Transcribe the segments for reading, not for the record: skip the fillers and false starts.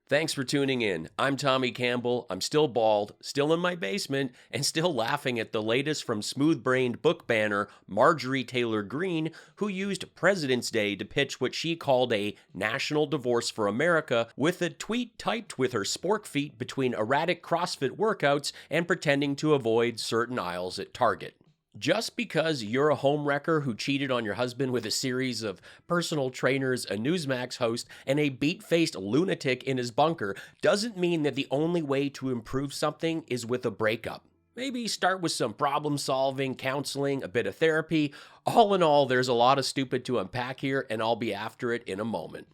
Thanks for tuning in. I'm Tommy Campbell. I'm still bald, still in my basement, and still laughing at the latest from smooth-brained book banner Marjorie Taylor Greene, who used President's Day to pitch what she called a national divorce for America with a tweet typed with her spork feet between erratic CrossFit workouts and pretending to avoid certain aisles at Target. Just because you're a homewrecker who cheated on your husband with a series of personal trainers, a Newsmax host, and a beat-faced lunatic in his bunker doesn't mean that the only way to improve something is with a breakup. Maybe start with some problem-solving, counseling, a bit of therapy. All in all, there's a lot of stupid to unpack here, and I'll be after it in a moment.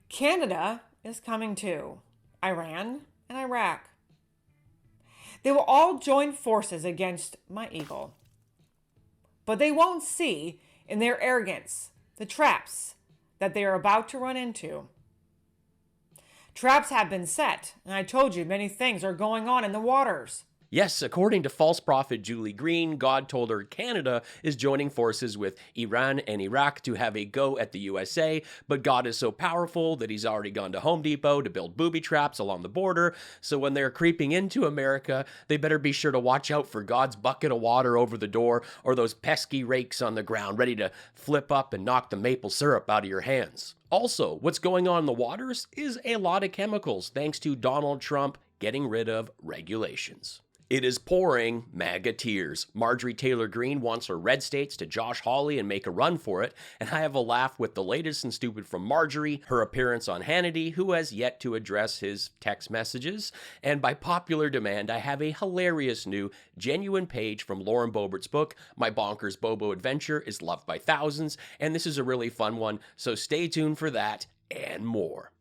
Canada is coming too. Iran and Iraq. They will all join forces against my eagle. But they won't see, in their arrogance, the traps that they are about to run into. Traps have been set, and I told you many things are going on in the waters. Yes, according to false prophet Julie Greene, God told her Canada is joining forces with Iran and Iraq to have a go at the USA, but God is so powerful that he's already gone to Home Depot to build booby traps along the border, so when they're creeping into America, they better be sure to watch out for God's bucket of water over the door or those pesky rakes on the ground ready to flip up and knock the maple syrup out of your hands. Also, what's going on in the waters is a lot of chemicals thanks to Donald Trump getting rid of regulations. It is pouring MAGA tears. Marjorie Taylor Greene wants her red states to Josh Hawley and make a run for it, and I have a laugh with the latest and stupid from Marjorie, her appearance on Hannity, who has yet to address his text messages, and by popular demand, I have a hilarious new, genuine page from Lauren Boebert's book, My Bonkers Bobo Adventure is Loved by Thousands, and this is a really fun one, so stay tuned for that and more.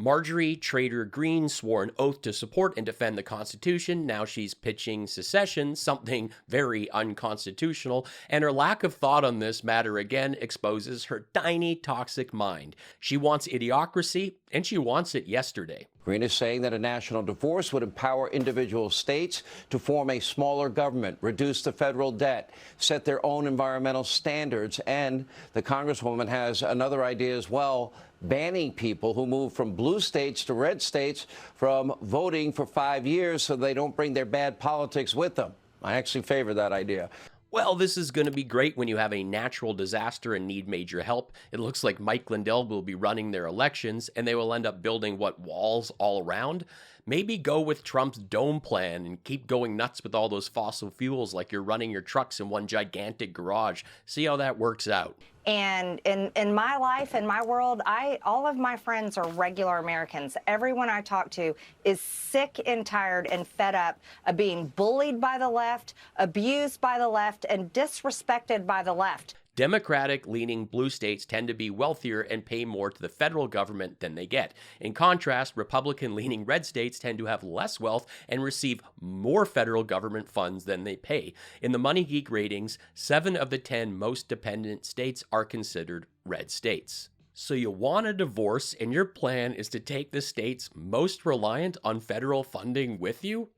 Marjorie Taylor Greene swore an oath to support and defend the Constitution. Now she's pitching secession, something very unconstitutional, and her lack of thought on this matter again exposes her tiny, toxic mind. She wants idiocracy, and she wants it yesterday. Greene is saying that a national divorce would empower individual states to form a smaller government, reduce the federal debt, set their own environmental standards, and the Congresswoman has another idea as well, banning people who move from blue states to red states from voting for 5 years so they don't bring their bad politics with them. I actually favor that idea. Well, this is going to be great when you have a natural disaster and need major help. It looks like Mike Lindell will be running their elections, and they will end up building, walls all around? Maybe go with Trump's dome plan and keep going nuts with all those fossil fuels like you're running your trucks in one gigantic garage. See how that works out. And in my life, in my world, all of my friends are regular Americans. Everyone I talk to is sick and tired and fed up of being bullied by the left, abused by the left, and disrespected by the left. Democratic-leaning blue states tend to be wealthier and pay more to the federal government than they get. In contrast, Republican-leaning red states tend to have less wealth and receive more federal government funds than they pay. In the Money Geek ratings, 7 of the 10 most dependent states are considered red states. So you want a divorce, and your plan is to take the states most reliant on federal funding with you?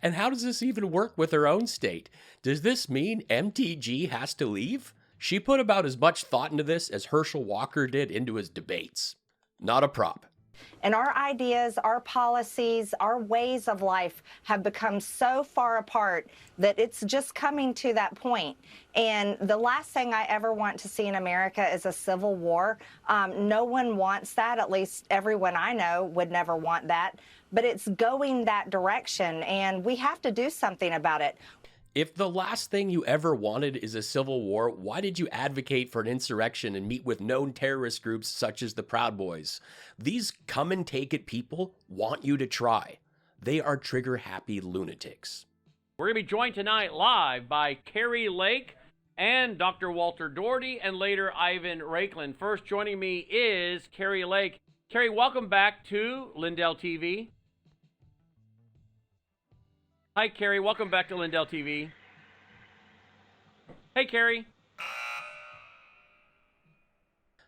And how does this even work with her own state? Does this mean MTG has to leave? She put about as much thought into this as Herschel Walker did into his debates. Not a prop. And our ideas, our policies, our ways of life have become so far apart that it's just coming to that point. And the last thing I ever want to see in America is a civil war. No one wants that. At least everyone I know would never want that. But it's going that direction, and we have to do something about it. If the last thing you ever wanted is a civil war, why did you advocate for an insurrection and meet with known terrorist groups such as the Proud Boys? These come-and-take-it people want you to try. They are trigger-happy lunatics. We're going to be joined tonight live by Kari Lake and Dr. Walter Doherty, and later Ivan Raiklen. First joining me is Kari Lake. Kari, welcome back to Lindell TV. Hi, Kari. Welcome back to Lindell TV. Hey, Kari.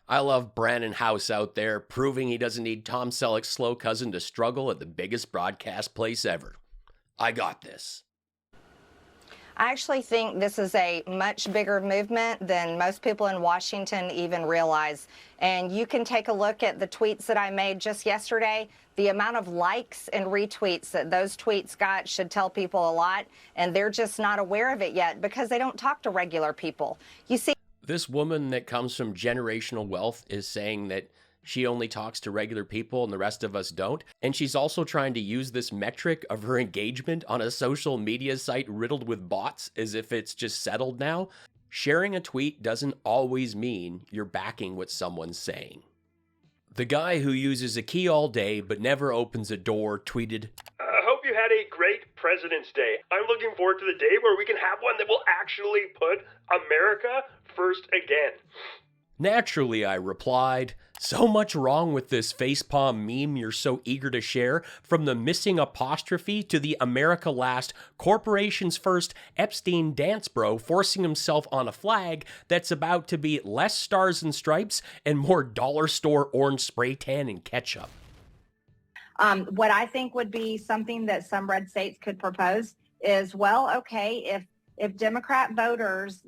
I love Brandon House out there, proving he doesn't need Tom Selleck's slow cousin to struggle at the biggest broadcast place ever. I got this. I actually think this is a much bigger movement than most people in Washington even realize. And you can take a look at the tweets that I made just yesterday. The amount of likes and retweets that those tweets got should tell people a lot. And they're just not aware of it yet because they don't talk to regular people. You see, This woman that comes from generational wealth is saying that she only talks to regular people and the rest of us don't. And she's also trying to use this metric of her engagement on a social media site riddled with bots as if it's just settled now. Sharing a tweet doesn't always mean you're backing what someone's saying. The guy who uses a key all day but never opens a door tweeted, I hope you had a great President's Day. I'm looking forward to the day where we can have one that will actually put America first again. Naturally, I replied, so much wrong with this facepalm meme you're so eager to share, from the missing apostrophe to the America last, corporations first, Epstein dance bro forcing himself on a flag that's about to be less stars and stripes and more dollar store orange spray tan and ketchup. What I think would be something that some red states could propose is, well, okay, if Democrat voters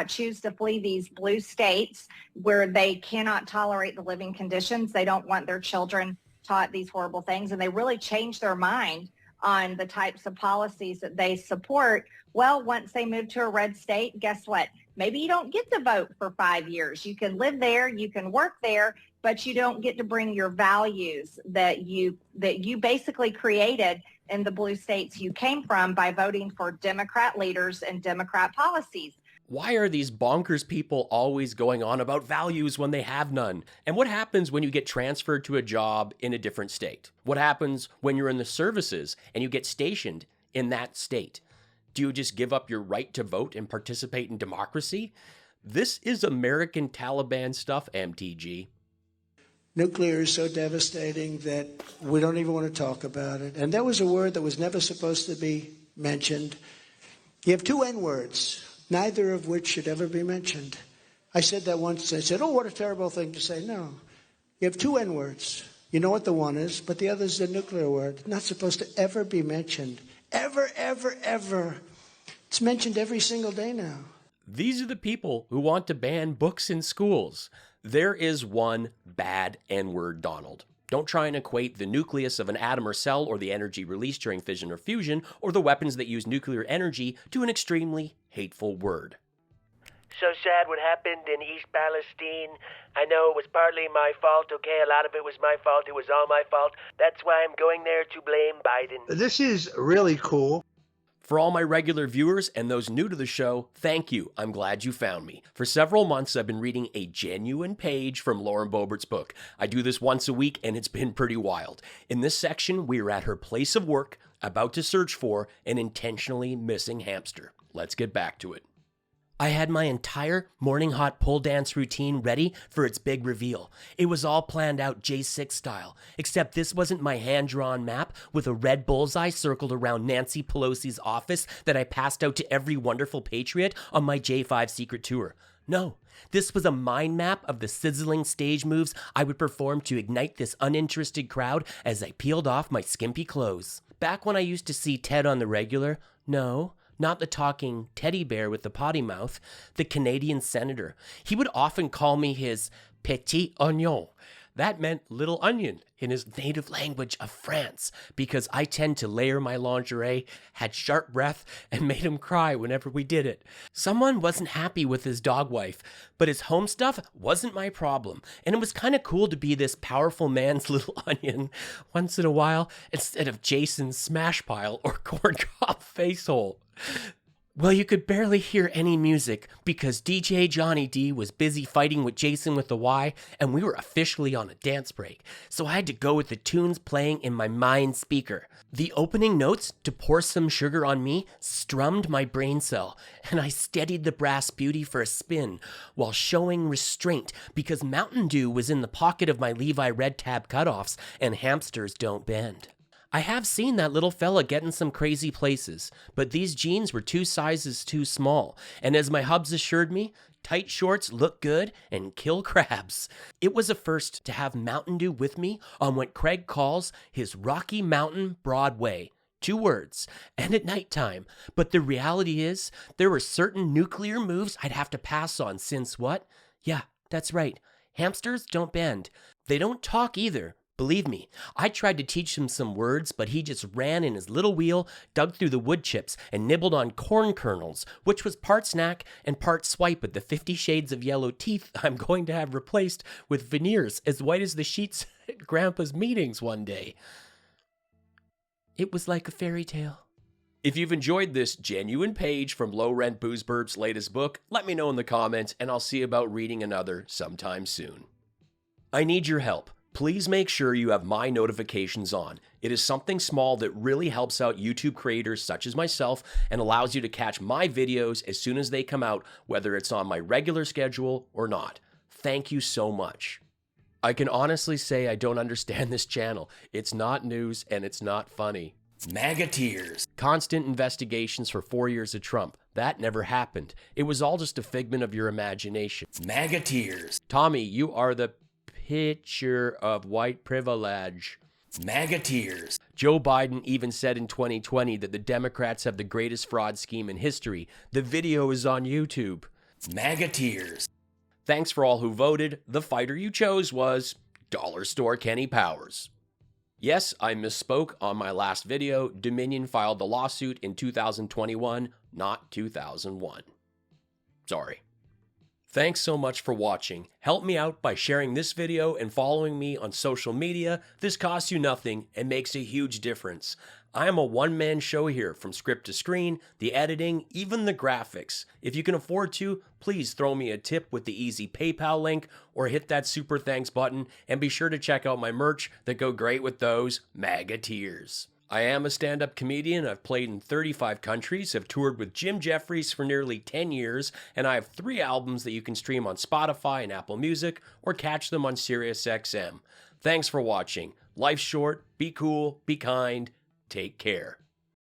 choose to flee these blue states where they cannot tolerate the living conditions, they don't want their children taught these horrible things, and they really change their mind on the types of policies that they support, well, once they move to a red state, guess what? Maybe you don't get to vote for 5 years. You can live there, you can work there, but you don't get to bring your values that you basically created in the blue states you came from by voting for Democrat leaders and Democrat policies. Why are these bonkers people always going on about values when they have none? And what happens when you get transferred to a job in a different state? What happens when you're in the services and you get stationed in that state? Do you just give up your right to vote and participate in democracy? This is American Taliban stuff, MTG. Nuclear is so devastating that we don't even want to talk about it. And that was a word that was never supposed to be mentioned. You have two N-words, neither of which should ever be mentioned. I said that once. I said, oh, what a terrible thing to say. No. You have two N-words. You know what the one is, but the other is the nuclear word. Not supposed to ever be mentioned. Ever, ever, ever. It's mentioned every single day now. These are the people who want to ban books in schools. There is one bad N-word, Donald. Don't try and equate the nucleus of an atom or cell or the energy released during fission or fusion or the weapons that use nuclear energy to an extremely hateful word. So sad what happened in East Palestine. I know it was partly my fault, okay? A lot of it was my fault. It was all my fault. That's why I'm going there to blame Biden. This is really cool. For all my regular viewers and those new to the show, thank you. I'm glad you found me. For several months, I've been reading a genuine page from Lauren Boebert's book. I do this once a week, and it's been pretty wild. In this section, we are at her place of work, about to search for an intentionally missing hamster. Let's get back to it. I had my entire morning hot pole dance routine ready for its big reveal. It was all planned out J6 style, except this wasn't my hand-drawn map with a red bullseye circled around Nancy Pelosi's office that I passed out to every wonderful patriot on my J5 secret tour. No, this was a mind map of the sizzling stage moves I would perform to ignite this uninterested crowd as I peeled off my skimpy clothes. Back when I used to see Ted on the regular, no, not the talking teddy bear with the potty mouth, the Canadian senator. He would often call me his petit oignon. That meant little onion in his native language of France, because I tend to layer my lingerie, had sharp breath, and made him cry whenever we did it. Someone wasn't happy with his dog wife, but his home stuff wasn't my problem, and it was kind of cool to be this powerful man's little onion once in a while instead of Jason's smash pile or corncob facehole. Well, you could barely hear any music because DJ Johnny D was busy fighting with Jason with the Y, and we were officially on a dance break, so I had to go with the tunes playing in my mind speaker. The opening notes to Pour Some Sugar on Me strummed my brain cell, and I steadied the brass beauty for a spin while showing restraint because Mountain Dew was in the pocket of my Levi Red Tab cutoffs, and hamsters don't bend. I have seen that little fella get in some crazy places, but these jeans were 2 sizes too small, and as my hubs assured me, tight shorts look good and kill crabs. It was a first to have Mountain Dew with me on what Craig calls his Rocky Mountain Broadway. 2 words, and at nighttime. But the reality is, there were certain nuclear moves I'd have to pass on since what? Yeah, that's right. Hamsters don't bend. They don't talk either. Believe me, I tried to teach him some words, but he just ran in his little wheel, dug through the wood chips, and nibbled on corn kernels, which was part snack and part swipe at the 50 shades of yellow teeth I'm going to have replaced with veneers as white as the sheets at Grandpa's meetings one day. It was like a fairy tale. If you've enjoyed this genuine page from Low Rent Booze Burp's latest book, let me know in the comments, and I'll see about reading another sometime soon. I need your help. Please make sure you have my notifications on. It is something small that really helps out YouTube creators such as myself and allows you to catch my videos as soon as they come out, whether it's on my regular schedule or not. Thank you so much. I can honestly say I don't understand this channel. It's not news and it's not funny. MAGA tears. Constant investigations for 4 years of Trump. That never happened. It was all just a figment of your imagination. MAGA tears. Tommy, you are the picture of white privilege. MAGA tears. Joe Biden even said in 2020 that the Democrats have the greatest fraud scheme in history. The video is on YouTube. MAGA tears. Thanks for all who voted. The fighter you chose was Dollar Store Kenny Powers. Yes, I misspoke on my last video. Dominion filed the lawsuit in 2021, not 2001. Sorry. Thanks so much for watching. Help me out by sharing this video and following me on social media. This costs you nothing and makes a huge difference. I am a one-man show here, from script to screen, the editing, even the graphics. If you can afford to, please throw me a tip with the easy PayPal link or hit that super thanks button, and be sure to check out my merch that go great with those MAGA tears. I am a stand-up comedian. I've played in 35 countries, have toured with Jim Jefferies for nearly 10 years, and I have 3 albums that you can stream on Spotify and Apple Music or catch them on SiriusXM. Thanks for watching. Life's short, be cool, be kind, take care.